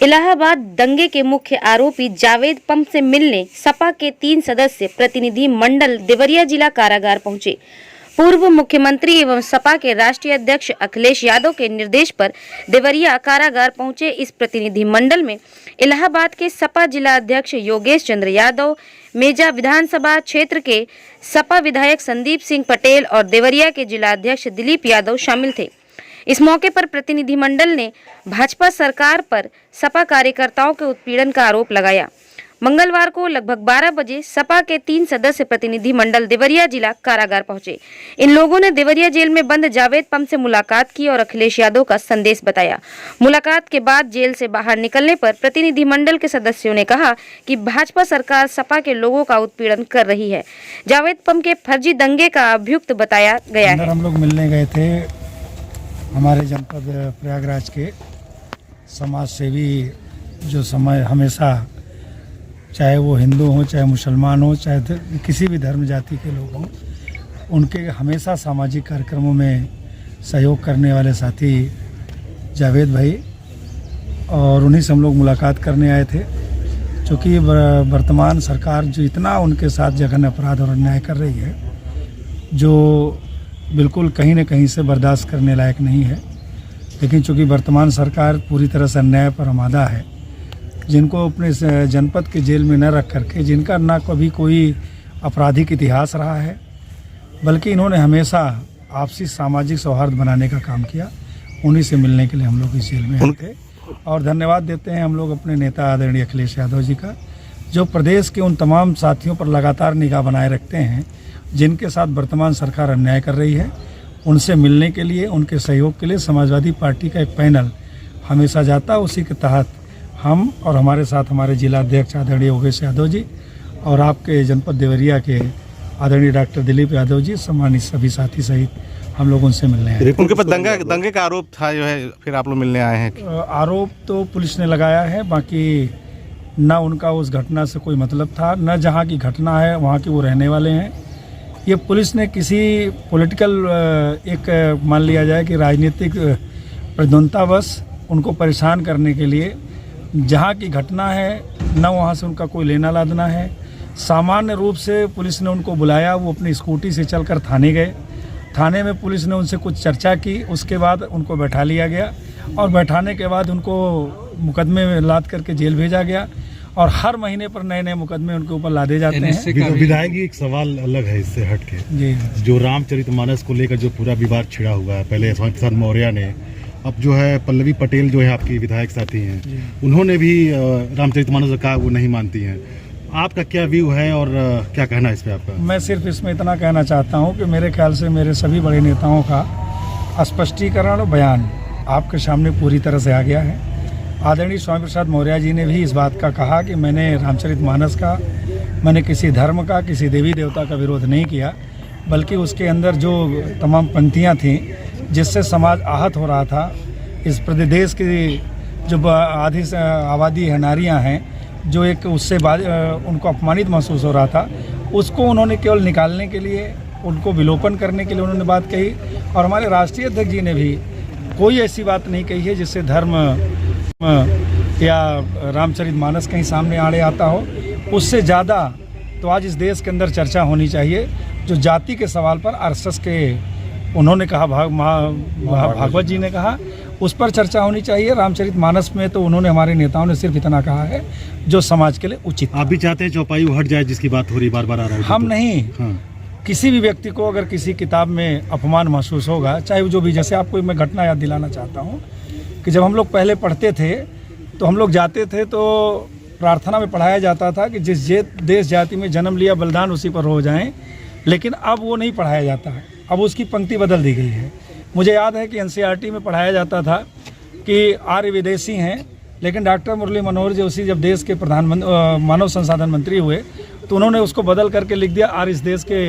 इलाहाबाद दंगे के मुख्य आरोपी जावेद पंप से मिलने सपा के 3 सदस्य प्रतिनिधि मंडल देवरिया जिला कारागार पहुंचे। पूर्व मुख्यमंत्री एवं सपा के राष्ट्रीय अध्यक्ष अखिलेश यादव के निर्देश पर देवरिया कारागार पहुंचे इस प्रतिनिधि मंडल में इलाहाबाद के सपा जिला अध्यक्ष योगेश चंद्र यादव, मेजा विधानसभा क्षेत्र के सपा विधायक संदीप सिंह पटेल और देवरिया के जिला अध्यक्ष दिलीप यादव शामिल थे। इस मौके पर प्रतिनिधिमंडल ने भाजपा सरकार पर सपा कार्यकर्ताओं के उत्पीड़न का आरोप लगाया। मंगलवार को लगभग 12 बजे सपा के 3 सदस्य प्रतिनिधिमंडल देवरिया जिला कारागार पहुंचे। इन लोगों ने देवरिया जेल में बंद जावेद पंप से मुलाकात की और अखिलेश यादव का संदेश बताया। मुलाकात के बाद जेल से बाहर निकलने पर प्रतिनिधिमंडल के सदस्यों ने कहा कि भाजपा सरकार सपा के लोगों का उत्पीड़न कर रही है। जावेद पंप के फर्जी दंगे का अभियुक्त बताया गया है। हम लोग मिलने गए थे हमारे जनपद प्रयागराज के समाज सेवी, जो समय हमेशा चाहे वो हिंदू हो, चाहे मुसलमान हो, चाहे किसी भी धर्म जाति के लोग हों, उनके हमेशा सामाजिक कार्यक्रमों में सहयोग करने वाले साथी जावेद भाई, और उन्हीं से हम लोग मुलाकात करने आए थे। क्योंकि वर्तमान सरकार जो इतना उनके साथ जघन्य अपराध और अन्याय कर रही है, जो बिल्कुल कहीं न कहीं से बर्दाश्त करने लायक नहीं है। लेकिन चूँकि वर्तमान सरकार पूरी तरह से अन्याय पर आमादा है, जिनको अपने जनपद के जेल में न रख करके, जिनका ना कभी कोई आपराधिक इतिहास रहा है, बल्कि इन्होंने हमेशा आपसी सामाजिक सौहार्द बनाने का काम किया, उन्हीं से मिलने के लिए हम लोग इस जेल में आए थे। और धन्यवाद देते हैं हम लोग अपने नेता आदरणीय अखिलेश यादव जी का, जो प्रदेश के उन तमाम साथियों पर लगातार निगाह बनाए रखते हैं जिनके साथ वर्तमान सरकार अन्याय कर रही है। उनसे मिलने के लिए, उनके सहयोग के लिए समाजवादी पार्टी का एक पैनल हमेशा जाता है। उसी के तहत हम और हमारे साथ हमारे जिला अध्यक्ष आदरणीय योगेश यादव जी और आपके जनपद देवरिया के आदरणीय डॉक्टर दिलीप यादव जी, सम्मानित सभी साथी सहित हम लोग उनसे मिलने आए। उनके पास दंगे का आरोप था, जो है फिर आप लोग मिलने आए हैं? आरोप तो पुलिस ने लगाया है, बाकी न उनका उस घटना से कोई मतलब था, न जहाँ की घटना है वहाँ के वो रहने वाले हैं। ये पुलिस ने किसी पॉलिटिकल एक मान लिया जाए कि राजनीतिक प्रद्वंद्वतावश उनको परेशान करने के लिए, जहाँ की घटना है न वहाँ से उनका कोई लेना लादना है। सामान्य रूप से पुलिस ने उनको बुलाया, वो अपनी स्कूटी से चलकर थाने गए। थाने में पुलिस ने उनसे कुछ चर्चा की, उसके बाद उनको बैठा लिया गया और बैठाने के बाद उनको मुकदमे में लाद करके जेल भेजा गया। और हर महीने पर नए नए मुकदमे उनके ऊपर लादे जाते हैं। विधायक एक सवाल अलग है इससे हट के जी, जो रामचरितमानस को लेकर जो पूरा विवाद छिड़ा हुआ है, पहले यशवंत प्रसाद मौर्य ने, अब जो है पल्लवी पटेल जो है आपकी विधायक साथी हैं, उन्होंने भी रामचरितमानस का वो नहीं मानती हैं। आपका क्या व्यू है और क्या कहना है इस पर आपका? मैं सिर्फ इसमें इतना कहना चाहता हूँ कि मेरे ख्याल से मेरे सभी बड़े नेताओं का स्पष्टीकरण और बयान आपके सामने पूरी तरह से आ गया है। आदरणीय स्वामी प्रसाद मौर्य जी ने भी इस बात का कहा कि मैंने रामचरितमानस का, मैंने किसी धर्म का, किसी देवी देवता का विरोध नहीं किया, बल्कि उसके अंदर जो तमाम पंक्तियाँ थीं जिससे समाज आहत हो रहा था, इस प्रदेश की जो आधी आबादी है, नारियाँ हैं, जो एक उससे उनको अपमानित महसूस हो रहा था, उसको उन्होंने केवल निकालने के लिए, उनको विलोपन करने के लिए उन्होंने बात कही। और हमारे राष्ट्रीय अध्यक्ष जी ने भी कोई ऐसी बात नहीं कही है जिससे धर्म या रामचरितमानस कहीं सामने आड़े आता हो। उससे ज़्यादा तो आज इस देश के अंदर चर्चा होनी चाहिए जो जाति के सवाल पर आरएसएस के उन्होंने कहा, भागवत जी ने कहा, उस पर चर्चा होनी चाहिए। रामचरितमानस में तो उन्होंने, हमारे नेताओं ने सिर्फ इतना कहा है जो समाज के लिए उचित। आप भी चाहते हैं चौपाई हट जाए जिसकी बात हो रही बार बार आ रहा है? हम नहीं। हाँ। किसी भी व्यक्ति को अगर किसी किताब में अपमान महसूस होगा, चाहे वो जो भी, जैसे आपको मैं घटना याद दिलाना चाहता हूँ कि जब हम लोग पहले पढ़ते थे तो हम लोग जाते थे तो प्रार्थना में पढ़ाया जाता था कि जिस देश जाति में जन्म लिया बलिदान उसी पर हो जाएं, लेकिन अब वो नहीं पढ़ाया जाता है, अब उसकी पंक्ति बदल दी गई है। मुझे याद है कि एनसीईआरटी में पढ़ाया जाता था कि आर्य विदेशी हैं, लेकिन डॉक्टर मुरली मनोहर जोशी जब देश के प्रधानमंत्री, मानव संसाधन मंत्री हुए, तो उन्होंने उसको बदल करके लिख दिया आर्य इस देश के,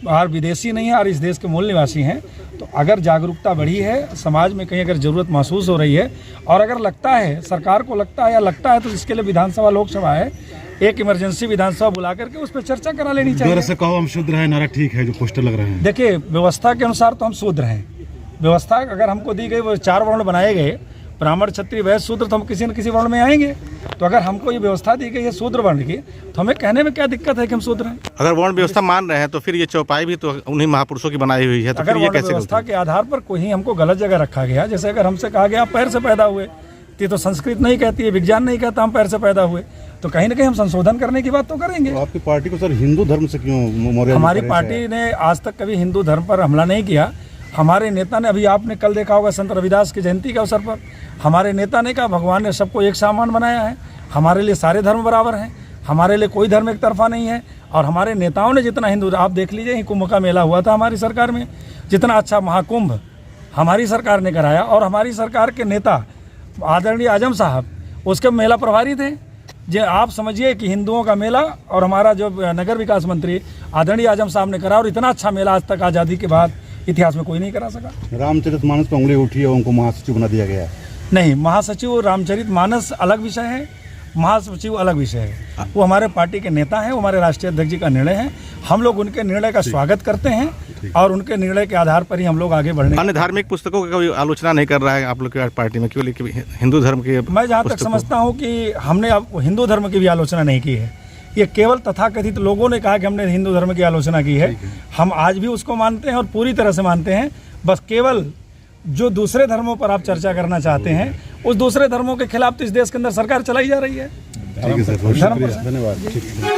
आर्य विदेशी नहीं है, आर्य इस देश के मूल निवासी हैं। तो अगर जागरूकता बढ़ी है, समाज में कहीं अगर ज़रूरत महसूस हो रही है, और अगर लगता है, सरकार को लगता है या लगता है, तो इसके लिए विधानसभा लोकसभा है, एक इमरजेंसी विधानसभा बुला करके उस पर चर्चा करा लेनी चाहिए। से कहो हम शुद्र हैं, नारा ठीक है, जो पोस्टर लग रहे हैं। देखिए, व्यवस्था के अनुसार तो हम शुद्र हैं। व्यवस्था अगर हमको दी गई, वो 4 वर्ण बनाए गए, ब्राह्मण क्षत्रिय वैश्य शूद्र, तो हम किसी न किसी वर्ण में आएंगे। तो अगर हमको ये व्यवस्था दी गई है शूद्र वर्ण की, तो हमें कहने में क्या दिक्कत है कि हम शूद्र हैं। अगर वर्ण व्यवस्था मान रहे हैं तो फिर ये चौपाई भी तो उन्हीं महापुरुषों की बनाई हुई है, तो अगर फिर ये वर्ण कैसे व्यवस्था के आधार पर कोई हमको गलत जगह रखा गया, जैसे अगर हमसे कहा गया आप पैर से पैदा हुए, तो संस्कृत नहीं कहती है, विज्ञान नहीं कहता हम पैर से पैदा हुए, तो कहीं ना कहीं हम संशोधन करने की बात तो करेंगे। तो आपकी पार्टी को सर हिंदू धर्म से क्यों मौर्य? हमारी पार्टी ने आज तक कभी हिंदू धर्म पर हमला नहीं किया। हमारे नेता ने, अभी आपने कल देखा होगा संत रविदास की जयंती के अवसर पर हमारे नेता ने कहा भगवान ने सबको एक समान बनाया है, हमारे लिए सारे धर्म बराबर हैं, हमारे लिए कोई धर्म एक तरफा नहीं है। और हमारे नेताओं ने जितना हिंदू, आप देख लीजिए कुंभ का मेला हुआ था हमारी सरकार में, जितना अच्छा महाकुंभ हमारी सरकार ने कराया, और हमारी सरकार के नेता आदरणीय आजम साहब उसके मेला प्रभारी थे। जो आप समझिए कि हिंदुओं का मेला और हमारा जो नगर विकास मंत्री आदरणीय आजम साहब ने करा, और इतना अच्छा मेला आज तक आज़ादी के बाद इतिहास में कोई नहीं करा सका। रामचरितमानस पर उंगली उठी है, उनको महासचिव बना दिया गया है। नहीं, महासचिव रामचरितमानस अलग विषय है, महासचिव अलग विषय है। वो हमारे पार्टी के नेता हैं, वो हमारे राष्ट्रीय अध्यक्ष जी का निर्णय है। हम लोग उनके निर्णय का स्वागत करते हैं और उनके निर्णय के आधार पर ही हम लोग आगे बढ़ने। अन्य धार्मिक पुस्तकों की कोई आलोचना नहीं कर रहा है आप लोग की पार्टी में, केवल हिंदू धर्म की? मैं जहाँ तक समझता हूँ कि हमने अब हिंदू धर्म की भी आलोचना नहीं की है। ये केवल तथाकथित लोगों ने कहा कि हमने हिंदू धर्म की आलोचना की है। हम आज भी उसको मानते हैं और पूरी तरह से मानते हैं। बस केवल जो दूसरे धर्मों पर आप चर्चा करना चाहते हैं, उस दूसरे धर्मों के खिलाफ तो इस देश के अंदर सरकार चलाई जा रही है। ठीक है सर, बहुत शुक्रिया, धन्यवाद।